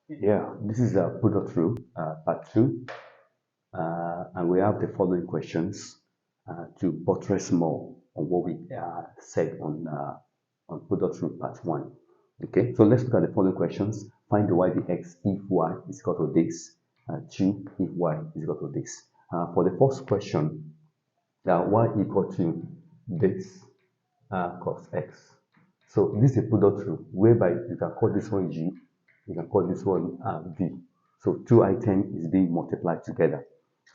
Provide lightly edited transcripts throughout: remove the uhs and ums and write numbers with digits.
Yeah, this is a product rule, part two, and we have the following questions to buttress more on what we said on product rule part one. Okay, so let's look at the following questions. Find the y dx if y is equal to this. Two, if y is equal to this. For the first question, y equal to this cos x. So this is a product rule whereby you can call this one u, you can call this one v. So two items is being multiplied together.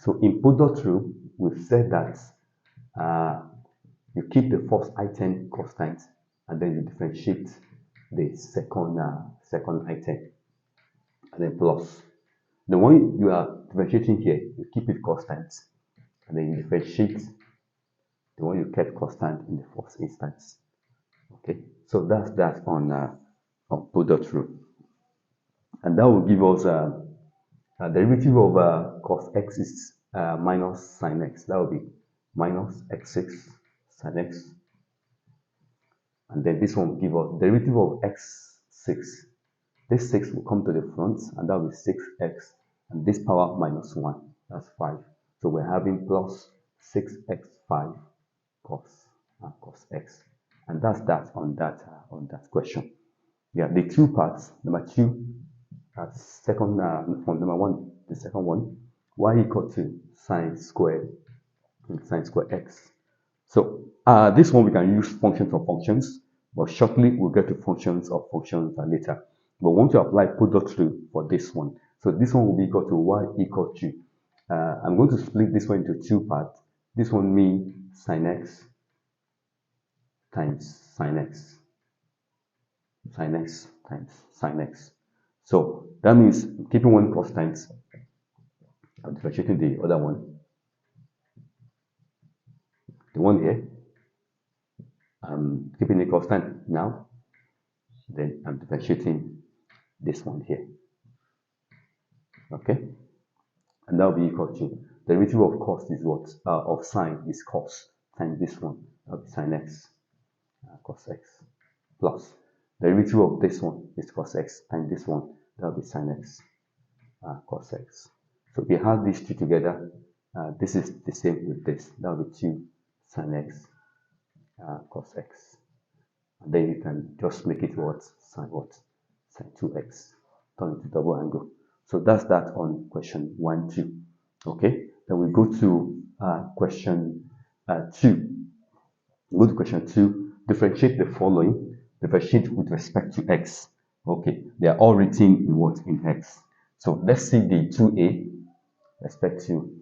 So in product rule, we've said that uh, you keep the first item constant and then you differentiate the second item and then plus. The one you are differentiating here, you keep it constant and then you differentiate the one you kept constant in the first instance. Okay, so that's that on product rule, and that will give us a derivative of cos x is minus sin x. That will be minus x6 sin x, and then this one will give us derivative of x6. This 6 will come to the front, and that will be 6x, and this power minus 1, that's 5. So we're having plus 6x5 cos x, and that's that on that question. Yeah, the two parts. Number two, second from number one, the second one, y equal to sine square x. So this one we can use functions of functions, but shortly we'll get to functions of functions later. But we want to apply product rule for this one. So this one will be equal to y equal to. I'm going to split this one into two parts. This one means sin x times sin x, sin x times sin x. So that means keeping one constant, I'm differentiating the other one. The one here, I'm keeping it constant now. Then I'm differentiating this one here. Okay, and that will be equal to the derivative of cos is what of sine is cos times this one. That will be sin x cos x plus the derivative of this one is cos x times this one. That will be sin x cos x. So if you have these two together, this is the same with this. That will be 2 sin x cos x. And then you can just make it what? Sin 2x. Turn it to double angle. So that's that on question 1, 2. Okay, then we go to question 2. We go to question 2. Differentiate the following. Differentiate with respect to x. Okay, they are all written in what? In x. So let's see the 2a respect to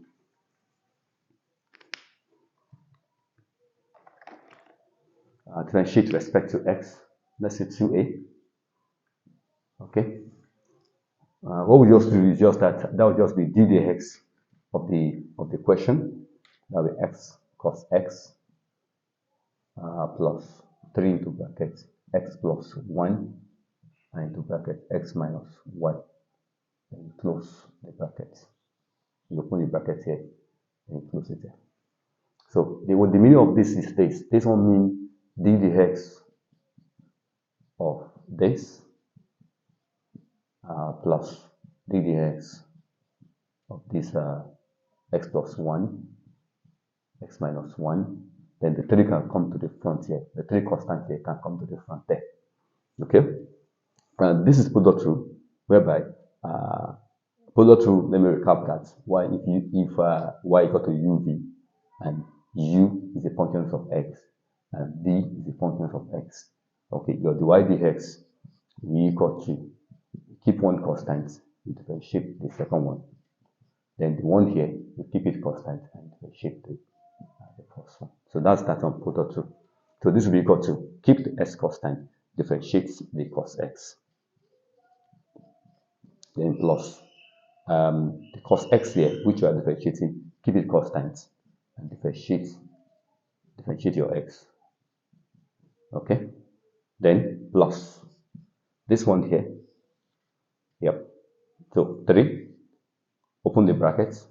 differentiate respect to x. Let's say 2a. Okay. What we just do is just that will just be d dx of the question. That will be x cos x plus 3 into bracket x plus 1 and into bracket x minus y. Then you close the bracket. You open the bracket here and you close it there. So the meaning of this is this. This one means d dx of this plus d dx of this x plus 1, x minus 1. Then the 3 can come to the front here. The 3 constant here can come to the front there. Okay? And this is product rule, whereby product rule, let me recap that. Y if y equal to uv, and u is a function of x, and v is a function of x. Okay, your dy dx will equal to, keep one constant, you differentiate the second one. Then the one here, you keep it constant and differentiate the first one. So that's that on product rule. So this will be equal to, keep the x constant, differentiate the cos x. Then plus the cos x here, which you are differentiating, keep it constant and differentiate your x. Okay, then plus this one here. Yep. So 3, open the brackets,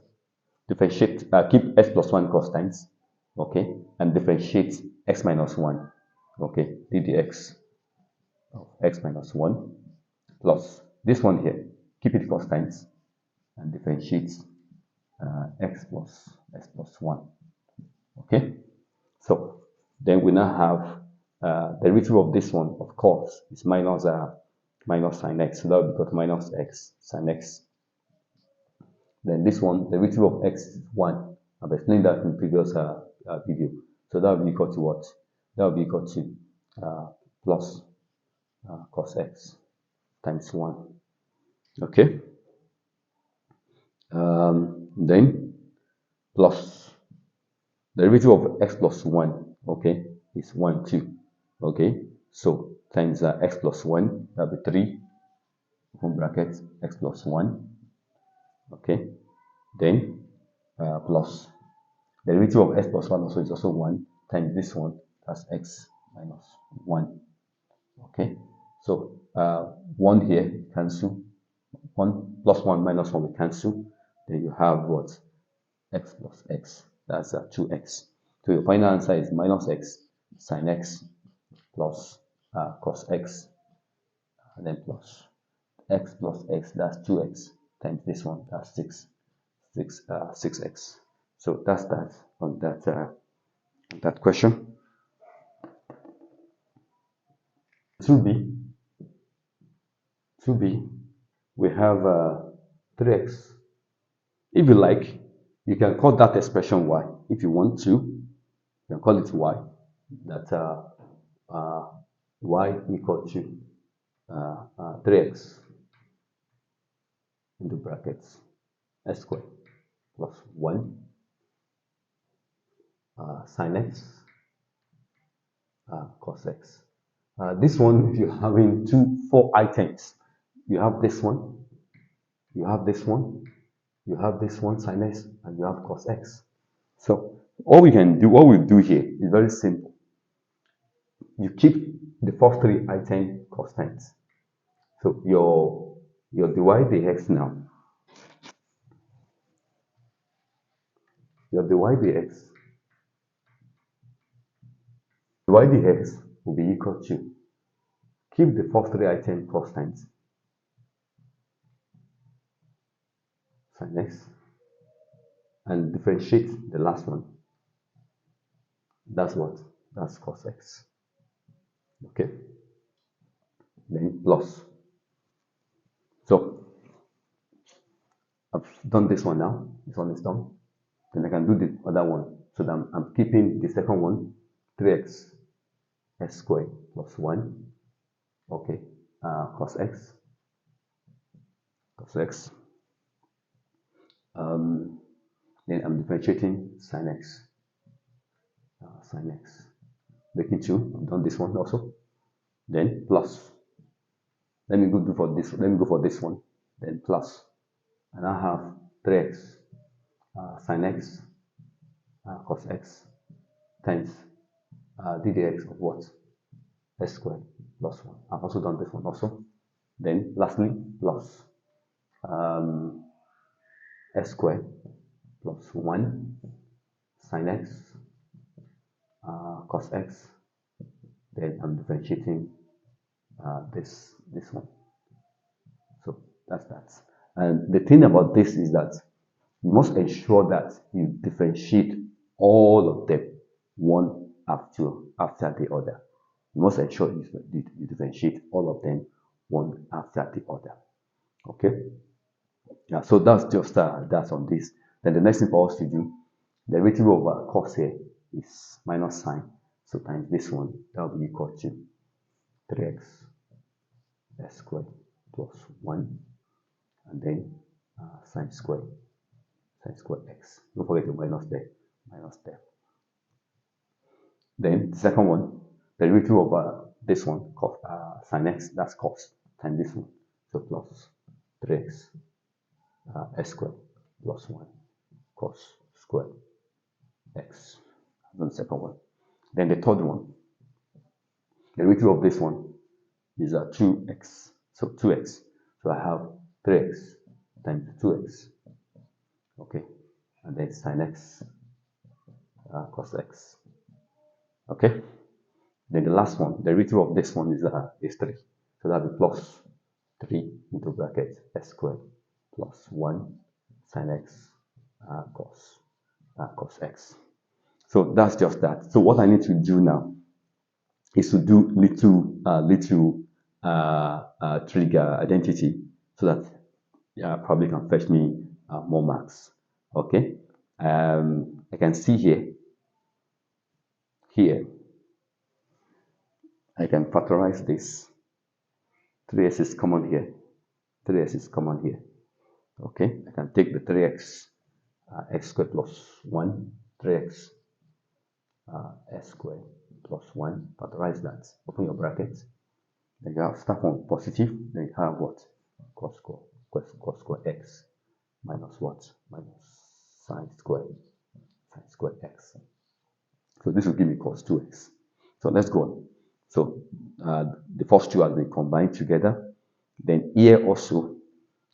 differentiate, keep x plus 1 constant, okay, and differentiate x minus 1, okay, d dx of x minus 1 plus this one here. keep it constants and differentiate x plus 1. Okay, so then we now have derivative of this one, of course, is minus sin x, so that will become minus x sin x. Then this one, derivative of x is 1. I've explained that in previous video. So that will be equal to what? That will be equal to plus cos x times 1. Okay. Then plus derivative of x plus 1, okay, is 1, 2. Okay. So times x plus 1, that will be 3, open bracket, x plus 1. Okay. Then plus derivative of x plus 1 also is also 1 times this one, that's x minus 1. Okay, so 1 here cancel, 1 plus 1 minus 1 will cancel. Then you have what? X plus x, that's 2x. So your final answer is minus x sin x plus cos x, and then plus x plus x, that's 2x times this one, that's 6x. So that's that on that question. 2b, we have 3x. If you like, you can call that expression y. If you want to, you can call it y. That y equal to 3x into brackets s squared plus 1 sin x cos x. This one, if you're having 4 items, you have this one, you have this one, you have this one sin x, and you have cos x. So all we do here is very simple. You keep the first 3 items constants. So your dy dx now, your dy dx will be equal to, keep the first 3 items constants, sin x, and differentiate the last one. That's what? That's cos x. Okay. Then plus. So I've done this one now. This one is done. Then I can do the other one. So that I'm keeping the second one, 3x s squared plus 1. Okay. Cos x. Then I'm differentiating sin x. Making 2. I've done this one also. Then plus. Let me go for this one. Then plus. And I have 3x sin x cos x times ddx of what? S squared plus 1. I've also done this one also. Then lastly, plus s squared plus 1 sin x cos x. Then I'm differentiating this one. So that's that. And the thing about this is that you must ensure that you differentiate all of them one after the other. You must ensure you differentiate all of them one after the other. Okay? Yeah, so that's just that's on this. Then the next thing for us to do, the derivative of cos here is minus sine. So times this one, that will be equal to 3x s squared plus 1, and then sine squared x. Don't forget the minus there. Then the second one, the derivative of this one, sin x, that's cos, times this one. So plus 3x s squared plus 1 cos squared x. That's the second one. Then the third one, the derivative of this one is 2x. So 2x. So I have 3x times 2x. Okay. And then sin x cos x. Okay. Then the last one, the derivative of this one is 3. So that'll be plus 3 into bracket x squared plus 1 sin x cos x. So that's just that. So what I need to do now is to do little trig identity so that probably can fetch me more marks. Okay. I can see here I can factorize this. 3x is common here. 3x is common here. Okay, I can take the 3x x squared plus 1, 3x s squared plus 1, factorize that, open your brackets. Then you have start from positive, then you have what? Cos square x minus what? Minus sine squared x. So this will give me cos 2x. So let's go on. So the first two have been combined together. Then here also,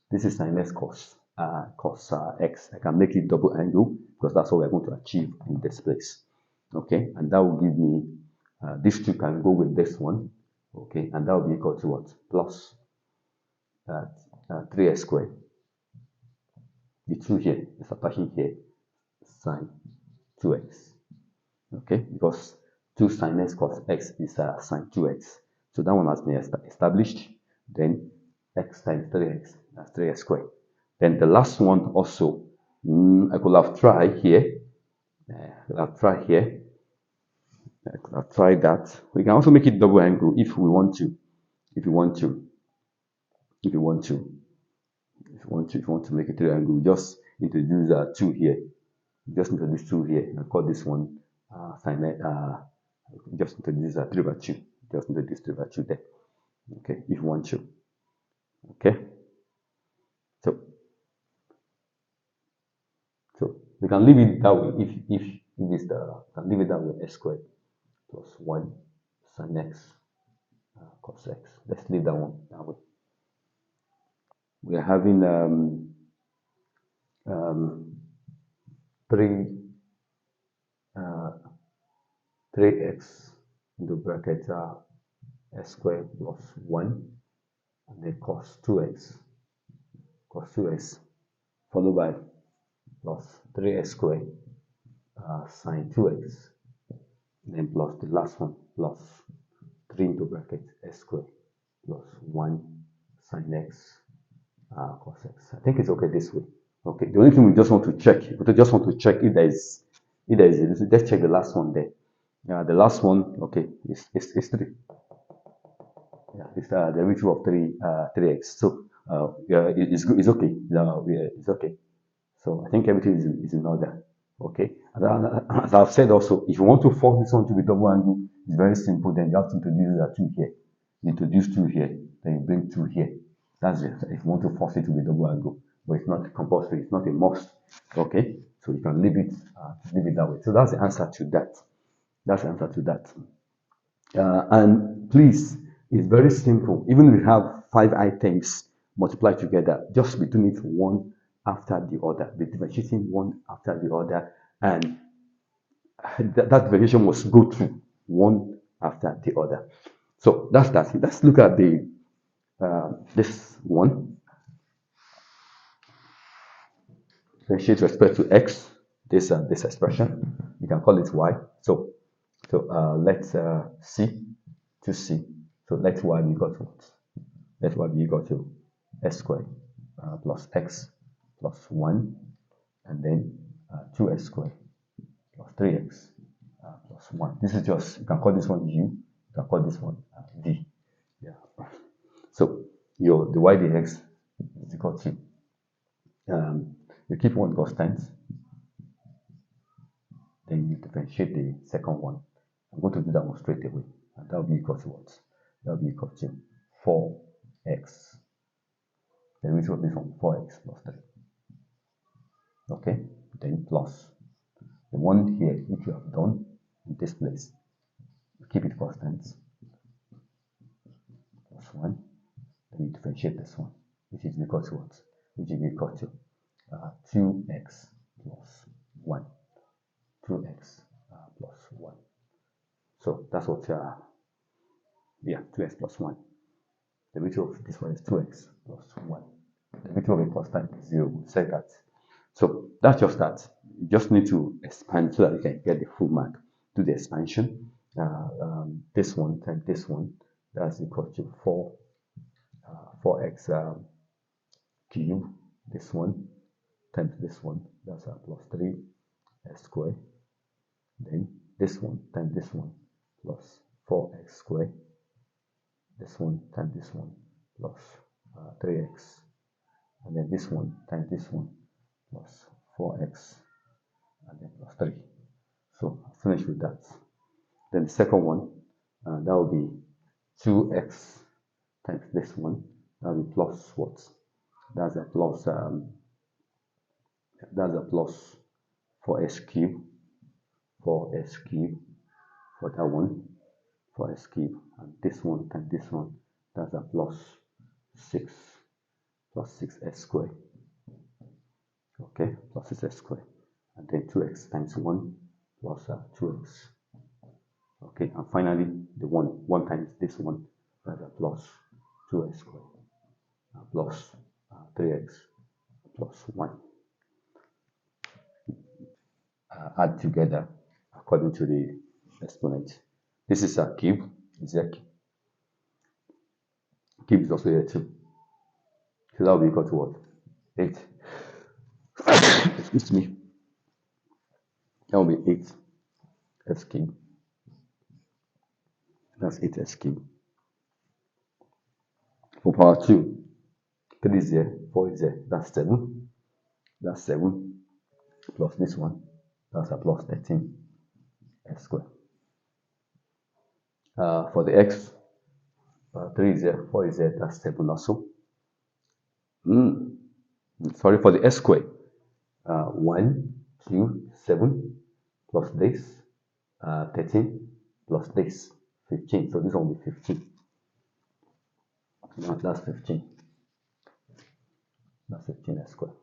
this is sin x cos x. I can make it double angle because that's what we're going to achieve in this place. Okay, and that will give me, these two can go with this one. Okay, and that will be equal to what? Plus 3x squared. The 2 here is attaching here, sine 2x. Okay, because 2 sin x cos x is sine 2x. So that one has been established. Then x times 3x, that's 3x squared. Then the last one also, I could have tried here. I could have tried that. We can also make it double angle if we want to. If you want to make it triangle, just introduce 2 here. Just introduce 2 here and call this one just introduce 3/2. Just introduce 3/2 there. Okay, if you want to. Okay. So we can leave it that way if it's can leave it that way, x squared plus 1 sin x cos x. Let's leave that one that way. We are having 3x into bracket x squared plus 1 and then cos 2x followed by plus 3x squared sine 2x, and then plus the last one plus 3 into bracket x squared plus 1 sin x cos x. I think it's okay this way. Okay, the only thing we just want to check, if let's check the last one there. The last one, okay, is 3. Yeah, it's the derivative of 3x. So yeah, it's good. It's okay. It's okay. So I think everything is in order. Okay. As I've said also, if you want to force this one to be double angle, it's very simple. Then you have to introduce 2 here. You introduce 2 here. Then you bring 2 here. That's it. If you want to force it to be double angle, but it's not compulsory. It's not a must. Okay. So you can leave it that way. So that's the answer to that. That's the answer to that. And please, it's very simple. Even if you have 5 items multiplied together, just be doing it one after the other. Be differentiating one after the other, and that differentiation must go through one after the other. So that's that. Let's look at the this one. Differentiate with respect to x. This expression, you can call it y. So let's see. So let y be equal to what? Let y be equal to s squared plus x plus 1, and then 2s squared plus 3x plus 1. This is just, you can call this one u, you can call this one v. Yeah. So the y dx is equal to, you keep one constant, then you differentiate the second one. I'm going to do that one straight away, and that will be equal to what? That will be equal to 4x. The derivative of this one, 4x plus 3. Okay, then plus the one here, which you have done in this place, you keep it constant, plus 1, then you differentiate this one, which is equal to what? Which is equal to 2x plus 1. 2x plus 1. So that's what, 2x plus 1. The derivative of this one is 2x plus 1. The derivative of a constant is 0. We said that. So that's just that. You just need to expand so that you can get the full mark. Do the expansion. This one times this one, that's equal to 4x cube. This one times this one, that's plus 3x squared. Then this one times this one plus 4x squared. This one times this one plus 3x. And then this one times this one plus 4x and then plus 3. So I'll finish with that. Then the second one, that will be 2x times this one. That will be plus what? That's a plus 4x cube. 4x cube for that one. 4x cube. And this one times this one. That's a plus 6x squared. Okay, plus 6x squared. And then 2x times 1 plus 2x. Okay, and finally the 1 times this one, that's a plus 2x squared plus 3x plus 1. Add together according to the exponent. This is a cube. Cube is also here too. So that will be equal to what? 8. Excuse me. That will be 8x cube. That's 8x cube. For power 2, 3 is there, 4 is there, that's 7. That's 7 plus this one, that's a plus 13x squared. For the x, 3 is there, 4 is there, that's 7 also. Sorry, for the s squared, 1, 2, 7 plus this, 13 plus this, 15. So this one will be 15. Now that's 15. That's 15x squared.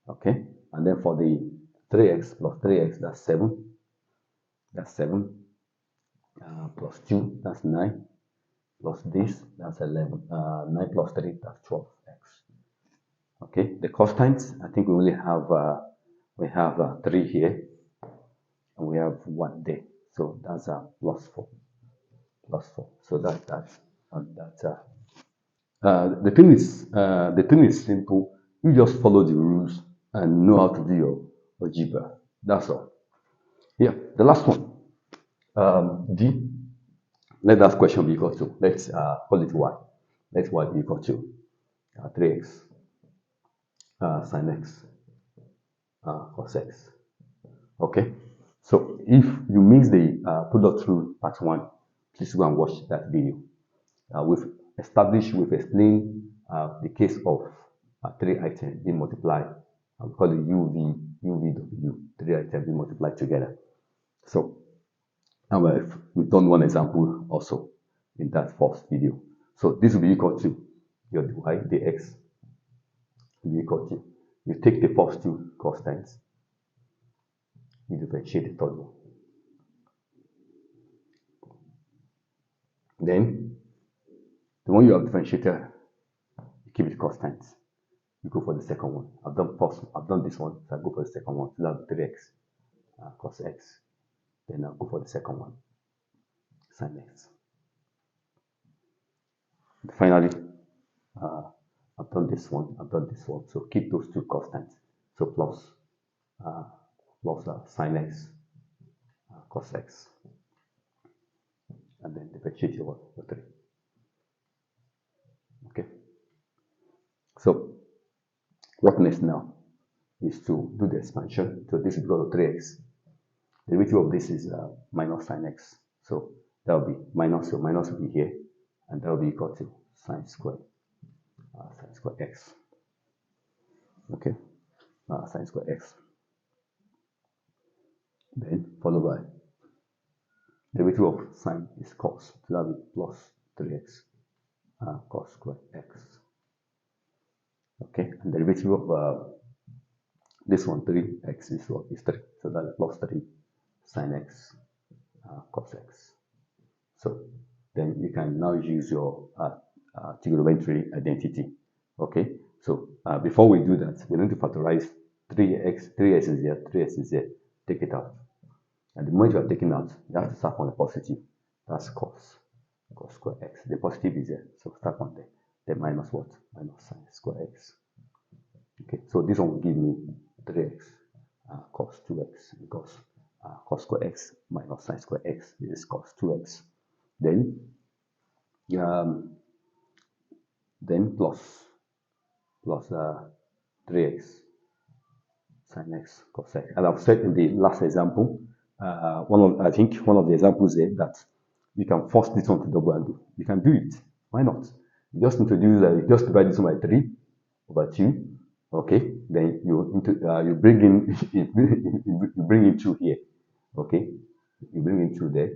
Okay, and then for the 3x plus 3x, that's 7. That's 7. Plus 2, that's 9. Plus this, that's 11. 9 plus 3, that's 12x. Okay, the constants, I think we only have 3 here, and we have 1 there. So that's a plus 4. Plus 4. So that's that. And that's the thing is simple. You just follow the rules and know how to do your algebra. That's all. Yeah, the last one. D. Let that question be equal to, let's call it y. Let y be equal to 3x sin x cos x. Okay, so if you missed the product rule part 1, please go and watch that video. We've explained the case of 3 items being multiplied. We call it UVW, 3 items being multiplied together. So, we've done one example also in that first video. So this will be equal to your y dx will be equal to, you take the first 2 constants, you differentiate the third one. Then the one you have differentiated, you keep it constant. You go for the second one. I've done this one, so I go for the second one. So that's 3x cos x. Then I'll go for the second one, sin x. And finally, I've done this one. So keep those 2 constants. So plus sin x cos x. And then differentiate over 3. Okay. So what next now is to do the expansion. So this is equal to 3x. The derivative of this is minus sin x. So that will be minus, so minus will be here, and that will be equal to sin squared x. Okay, sin squared x. Then followed by the derivative of sine is cos, so that will be plus 3x cos squared x. Okay, and the derivative of this one, 3x is what? Is 3. So that is plus 3 sin x cos x. So then you can now use your trigonometry identity. Okay, so before we do that, we need to factorize 3x is here, 3x is here, take it out. And the moment you are taking out, you have to start on the positive. That's cos square x. The positive is here, so start on there. Then minus what? Minus sine square x. Okay, so this one will give me 3x cos 2x because cos square x minus sine square x is cos 2x. Then plus 3x sin x cos x. And I've said in the last example, I think one of the examples there that you can force this one to double angle. You can do it. Why not? You just introduce, just divide this one by 3 over 2. Okay, then you bring in you bring in 2 here. Okay, you bring in 2 there.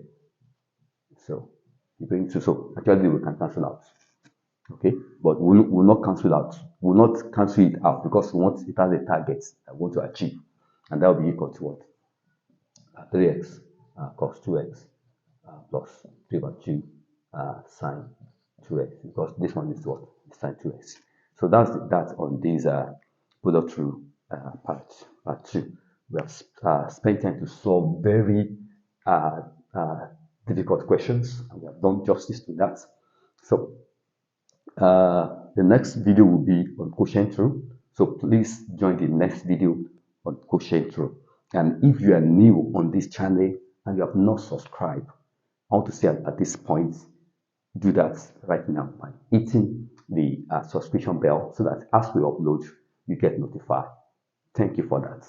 So you bring 2. So actually we can cancel out. Okay, but we'll not cancel out. We'll not cancel it out because we want it as a target that we want to achieve, and that will be equal to what? 3x cos 2x plus 3 by 2 sine 2x, because this one is what? Sine 2x. So that's that on this product rule part 2. We have spent time to solve very difficult questions, and we have done justice to that. So the next video will be on quotient rule. So please join the next video on quotient rule. And if you are new on this channel and you have not subscribed, I want to say at this point, do that right now by hitting the subscription bell so that as we upload, you get notified. Thank you for that.